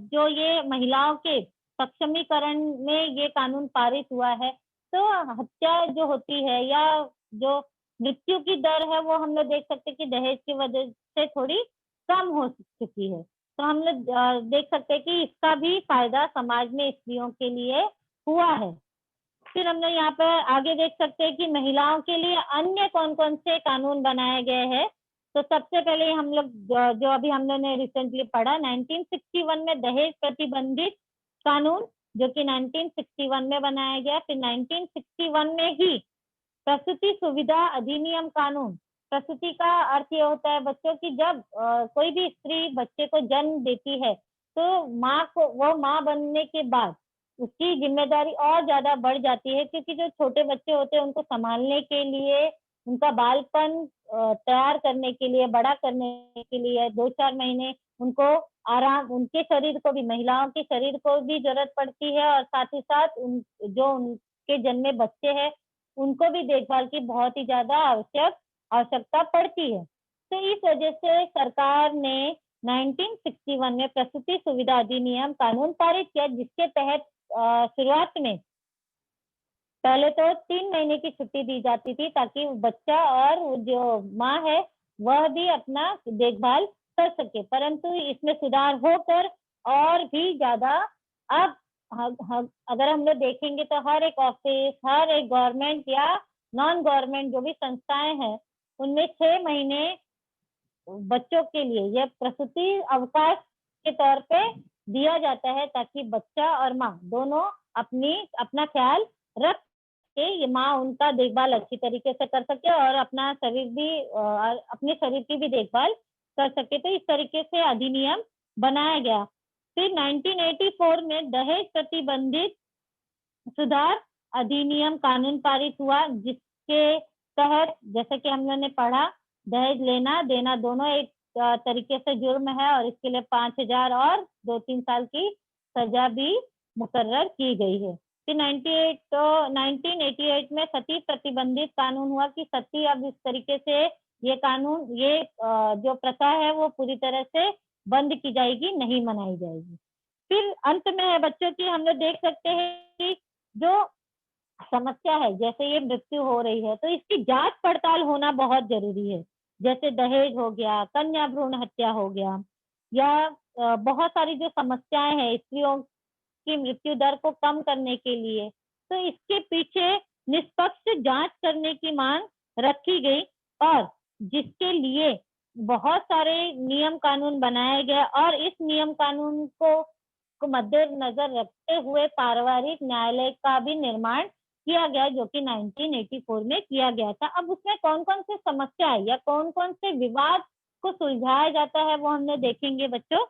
जो ये महिलाओं के सक्षमीकरण में ये कानून पारित हुआ है, तो हत्या जो होती है या जो मृत्यु की दर है वो हम लोग देख सकते हैं कि दहेज की वजह से थोड़ी कम हो चुकी है। तो हम लोग देख सकते हैं कि इसका भी फायदा समाज में स्त्रियों के लिए हुआ है। फिर हम लोग यहाँ पर आगे देख सकते हैं कि महिलाओं के लिए अन्य कौन कौन से कानून बनाए गए हैं। तो सबसे पहले हम लोग जो अभी हम लोग ने रिसेंटली पढ़ा 1961 में दहेज प्रतिबंधित कानून, जो कि 1961 में बनाया गया। फिर 1961 में ही प्रसूति सुविधा अधिनियम कानून। प्रसूति का अर्थ ये होता है बच्चों की जब कोई भी स्त्री बच्चे को जन्म देती है तो वो माँ बनने के बाद उसकी जिम्मेदारी और ज्यादा बढ़ जाती है, क्योंकि जो छोटे बच्चे होते हैं उनको संभालने के लिए, उनका बालपन तैयार करने के लिए, बड़ा करने के लिए 2-4 महीने उनको आराम, उनके शरीर को भी, महिलाओं के शरीर को भी जरूरत पड़ती है और साथ ही साथ उनके जन्मे बच्चे हैं उनको भी देखभाल की बहुत ही ज्यादा आवश्यकता पड़ती है। तो इस वजह से सरकार ने 1961 में प्रसूति सुविधा अधिनियम कानून पारित किया, जिसके तहत शुरुआत में पहले तो 3 महीने की छुट्टी दी जाती थी ताकि बच्चा और जो माँ है वह भी अपना देखभाल कर सके, परंतु इसमें सुधार होकर और भी ज्यादा अब अगर हम लोग देखेंगे तो हर एक ऑफिस, हर एक गवर्नमेंट या नॉन गवर्नमेंट जो भी संस्थाएं हैं उनमें 6 महीने बच्चों के लिए यह प्रसूति अवकाश के तौर पे दिया जाता है, ताकि बच्चा और माँ दोनों अपना ख्याल रख के ये माँ उनका देखभाल अच्छी तरीके से कर सके और अपना शरीर भी अपने शरीर की भी देखभाल कर सके। तो इस तरीके से अधिनियम बनाया गया। फिर 1984 में दहेज प्रतिबंधित सुधार अधिनियम कानून पारित हुआ, जिसके तहत जैसे कि हम लोगों ने पढ़ा दहेज लेना देना दोनों एक तरीके से जुर्म है और इसके लिए 5,000 और 2-3 साल की सजा भी मुकर्रर की गई है। फिर 1988 में सती प्रतिबंधित कानून हुआ कि सती अब इस तरीके से ये कानून जो प्रथा है वो पूरी तरह से बंद की जाएगी, नहीं मनाई जाएगी। फिर अंत में है बच्चों की हम लोग देख सकते हैं कि जो समस्या है जैसे ये मृत्यु हो रही है तो इसकी जांच पड़ताल होना बहुत जरूरी है। जैसे दहेज हो गया, कन्या भ्रूण हत्या हो गया या बहुत सारी जो समस्याएं हैं स्त्रियों की मृत्यु दर को कम करने के लिए, तो इसके पीछे निष्पक्ष जांच करने की मांग रखी गई और जिसके लिए बहुत सारे नियम कानून बनाए गए और इस नियम कानून को मद्देनजर रखते हुए पारिवारिक न्यायालय का भी निर्माण किया गया, जो कि 1984 में किया गया था। अब उसमें कौन कौन से समस्या है या कौन कौन से विवाद को सुलझाया जाता है वो हम लोग देखेंगे बच्चों।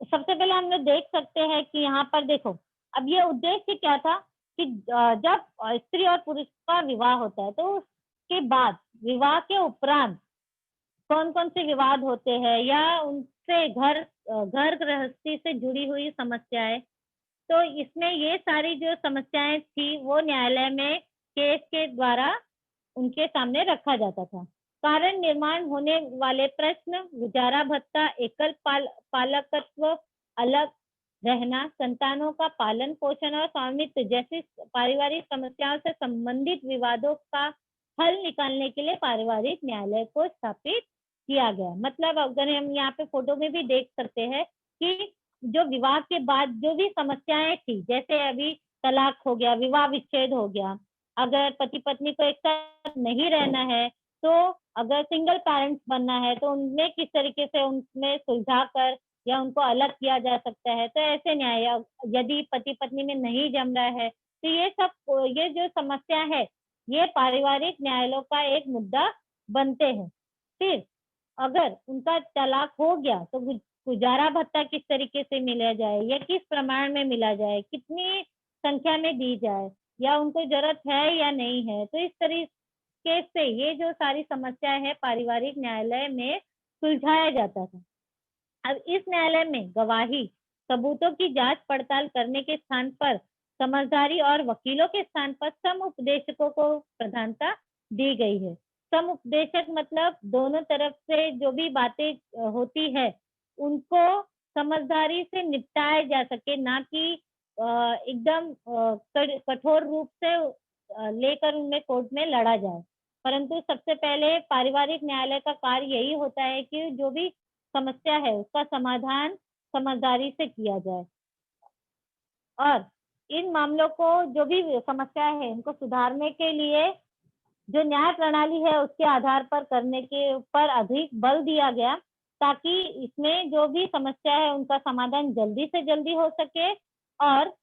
सबसे पहले हम लोग देख सकते हैं कि यहाँ पर देखो, अब ये उद्देश्य क्या था कि जब स्त्री और पुरुष का विवाह होता है तो उसके बाद विवाह के उपरांत कौन कौन से विवाद होते हैं या उनसे घर गृहस्थी से जुड़ी हुई समस्याएं, तो इसमें ये सारी जो समस्याएं थी वो न्यायालय में केस के द्वारा उनके सामने रखा जाता था। कारण निर्माण होने वाले प्रश्न, गुजारा भत्ता, एकल पालकत्व, अलग रहना, संतानों का पालन पोषण और स्वामित्व जैसी पारिवारिक समस्याओं से संबंधित विवादों का हल निकालने के लिए पारिवारिक न्यायालय को स्थापित किया गया। मतलब अगर हम यहाँ पे फोटो में भी देख सकते हैं कि जो विवाह के बाद जो भी समस्याएं थी, जैसे अभी तलाक हो गया, विवाह विच्छेद हो गया, अगर पति पत्नी को एक साथ नहीं रहना है, तो अगर सिंगल पेरेंट्स बनना है तो उनमें किस तरीके से उनमें सुलझा कर या उनको अलग किया जा सकता है। तो ऐसे न्याय यदि पति पत्नी में नहीं जम रहा है तो ये जो समस्या है ये पारिवारिक न्यायालयों का एक मुद्दा बनते हैं। फिर अगर उनका तलाक हो गया तो गुजारा भत्ता किस तरीके से मिला जाए या किस प्रमाण में मिला जाए, कितनी संख्या में दी जाए या उनको जरूरत है या नहीं है। तो इस तरीके से ये जो सारी समस्या है पारिवारिक न्यायालय में सुलझाया जाता था। अब इस न्यायालय में गवाही, सबूतों की जांच पड़ताल करने के स्थान पर समझदारी और वकीलों के स्थान पर समुपदेशकों को प्रधानता दी गई है। समुपदेशक मतलब दोनों तरफ से जो भी बातें होती है उनको समझदारी से निपटाया जा सके, ना कि एकदम कठोर रूप से लेकर उनमें कोर्ट में लड़ा जाए। परंतु सबसे पहले पारिवारिक न्यायालय का कार्य यही होता है कि जो भी समस्या है उसका समाधान समझदारी से किया जाए और इन मामलों को जो भी समस्या है उनको सुधारने के लिए जो न्याय प्रणाली है उसके आधार पर करने के ऊपर अधिक बल दिया गया, ताकि इसमें जो भी समस्या है उनका समाधान जल्दी से जल्दी हो सके और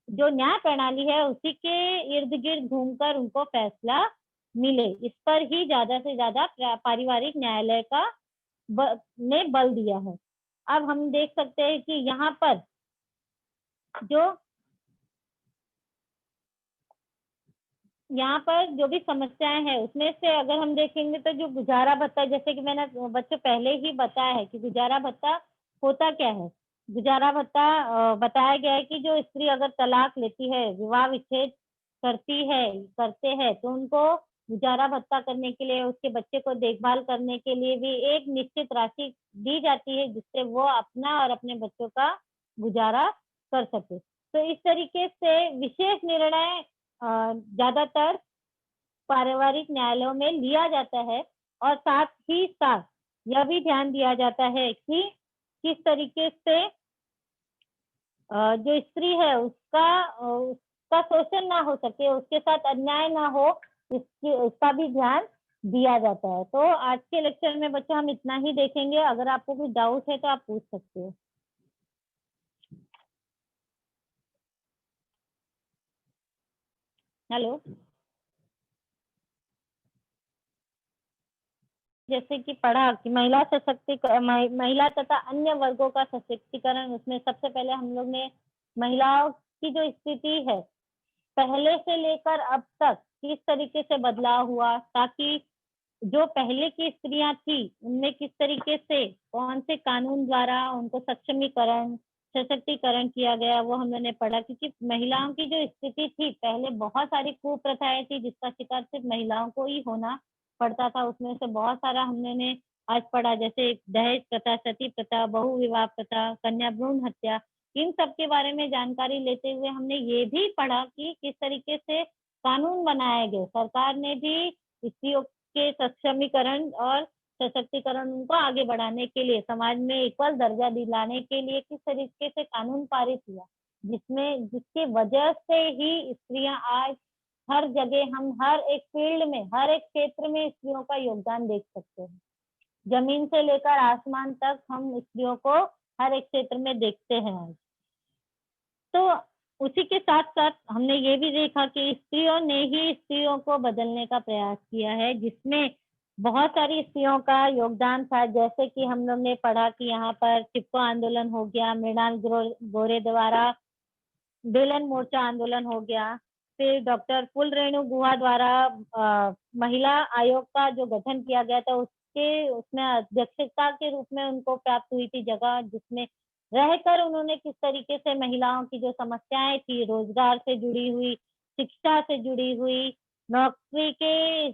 जो न्याय प्रणाली है उसी के इर्द गिर्द घूमकर उनको फैसला मिले। इस पर ही ज्यादा से ज्यादा पारिवारिक न्यायालय का ने बल दिया है। अब हम देख सकते हैं कि यहाँ पर जो भी समस्याएं हैं उसमें से अगर हम देखेंगे तो जो गुजारा भत्ता, जैसे कि मैंने बच्चों पहले ही बताया है कि गुजारा भत्ता होता क्या है। गुजारा भत्ता बताया गया है कि जो स्त्री अगर तलाक लेती है, विवाह विच्छेद करते हैं तो उनको गुजारा भत्ता करने के लिए, उसके बच्चे को देखभाल करने के लिए भी एक निश्चित राशि दी जाती है, जिससे वो अपना और अपने बच्चों का गुजारा कर सके। तो इस तरीके से विशेष निर्णय ज्यादातर पारिवारिक न्यायालयों में लिया जाता है और साथ ही साथ यह भी ध्यान दिया जाता है कि किस तरीके से जो स्त्री है उसका शोषण ना हो सके, उसके साथ अन्याय ना हो, इसका भी ध्यान दिया जाता है। तो आज के लेक्चर में बच्चों हम इतना ही देखेंगे। अगर आपको कोई डाउट है तो आप पूछ सकते हो। हेलो। जैसे कि पढ़ा कि महिला तथा अन्य वर्गों का सशक्तिकरण, उसमें सबसे पहले हम लोग ने महिलाओं की जो स्थिति है पहले से लेकर अब तक किस तरीके से बदलाव हुआ, ताकि जो पहले की स्त्रियां थी उनमें किस तरीके से कौन से कानून द्वारा उनको सशक्तिकरण किया गया, वो हम लोगों ने पढ़ा। क्योंकि महिलाओं की जो स्थिति थी पहले, बहुत सारी कुप्रथाएं थी जिसका शिकार सिर्फ महिलाओं को ही होना पड़ता था। उसमें से बहुत सारा हमने ने आज पढ़ा, जैसे दहेज प्रथा, सती प्रथा, बहु विवाह प्रथा, कन्या भ्रूण हत्या। इन सब के बारे में जानकारी लेते हुए हमने ये भी पढ़ा कि किस तरीके से कानून बनाए गए। सरकार ने भी स्त्रियों के सक्षमीकरण और सशक्तिकरण उनको आगे बढ़ाने के लिए, समाज में इक्वल दर्जा दिलाने के लिए किस तरीके से कानून पारित हुआ, जिसकी वजह से ही स्त्रियां आज हर जगह, हम हर एक फील्ड में, हर एक क्षेत्र में स्त्रियों का योगदान देख सकते हैं। जमीन से लेकर आसमान तक हम स्त्रियों को हर एक क्षेत्र में देखते हैं आज। तो उसी के साथ साथ हमने ये भी देखा कि स्त्रियों ने ही स्त्रियों को बदलने का प्रयास किया है, जिसमें बहुत सारी स्त्रियों का योगदान था। जैसे कि हम लोग ने पढ़ा कि यहाँ पर चिपको आंदोलन हो गया, मृणाल गोरे द्वारा बेलन मोर्चा आंदोलन हो गया, फिर डॉक्टर फूल रेणु गुहा द्वारा महिला आयोग का जो गठन किया गया था उसमें अध्यक्षता के रूप में उनको प्राप्त हुई थी जगह, जिसमें रहकर उन्होंने किस तरीके से महिलाओं की जो समस्याएं थी, रोजगार से जुड़ी हुई, शिक्षा से जुड़ी हुई, नौकरी के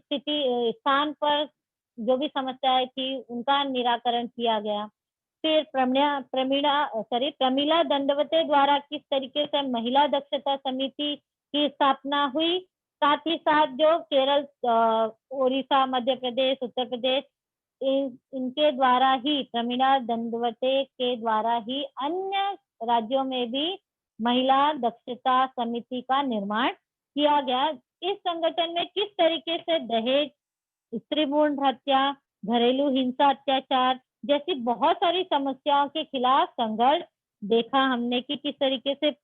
स्थान पर जो भी समस्याएं थी उनका निराकरण किया गया। फिर प्रमिला दंडवते द्वारा किस तरीके से महिला दक्षता समिति की स्थापना हुई। साथ ही साथ जो केरल, उड़ीसा, मध्य प्रदेश, उत्तर प्रदेश, इनके द्वारा ही, प्रमिला दंडवते के द्वारा ही अन्य राज्यों में भी महिला दक्षता समिति का निर्माण किया गया। इस संगठन में किस तरीके से दहेज, स्त्री भ्रूण हत्या, घरेलू हिंसा, अत्याचार जैसी बहुत सारी समस्याओं के खिलाफ संघर्ष देखा हमने कि किस तरीके से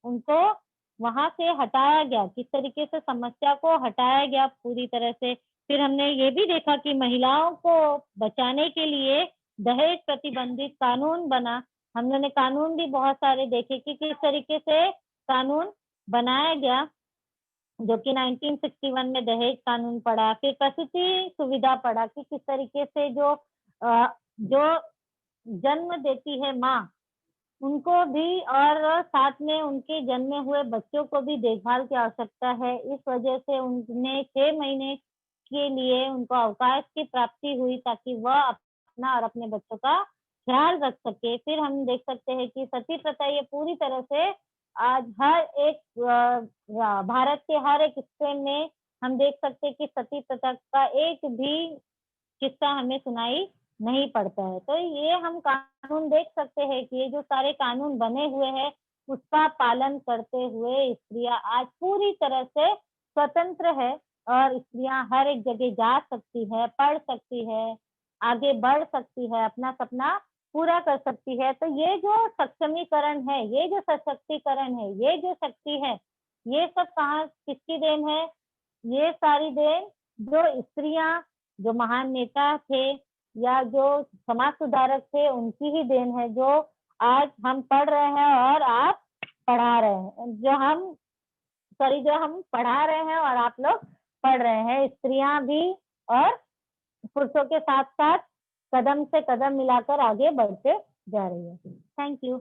उनको वहां से हटाया गया, किस तरीके से समस्या को हटाया गया पूरी तरह से। फिर हमने ये भी देखा कि महिलाओं को बचाने के लिए दहेज प्रतिबंधित कानून बना। हम लोगों ने कानून भी बहुत सारे देखे कि किस तरीके से कानून बनाया गया, जो कि 1961 में दहेज कानून पढ़ा। फिर प्रसूति सुविधा पढ़ा कि किस तरीके से जो जन्म देती है माँ, उनको भी और साथ में उनके जन्मे हुए बच्चों को भी देखभाल की आवश्यकता है। इस वजह से उन्हें 6 महीने के लिए उनको अवकाश की प्राप्ति हुई ताकि वह अपना और अपने बच्चों का ख्याल रख सके। फिर हम देख सकते हैं कि सती प्रथा ये पूरी तरह से आज हर एक भारत के हर एक हिस्से में हम देख सकते हैं कि सती प्रथा का एक भी किस्सा हमें सुनाई नहीं पड़ता है। तो ये हम कानून देख सकते हैं कि ये जो सारे कानून बने हुए हैं उसका पालन करते हुए स्त्रियां आज पूरी तरह से स्वतंत्र है और स्त्रियां हर एक जगह जा सकती है, पढ़ सकती है, आगे बढ़ सकती है, अपना सपना पूरा कर सकती है। तो ये जो सक्षमीकरण है, ये जो सशक्तिकरण है, ये जो शक्ति है, ये सब कहाँ किसकी देन है? ये सारी देन जो स्त्रियां, जो महान नेता थे या जो समाज सुधारक थे, उनकी ही देन है, जो आज हम पढ़ रहे हैं और आप पढ़ा रहे हैं, जो हम पढ़ा रहे हैं और आप लोग पढ़ रहे हैं। स्त्रियां भी और पुरुषों के साथ साथ कदम से कदम मिलाकर आगे बढ़ते जा रही है। Thank you.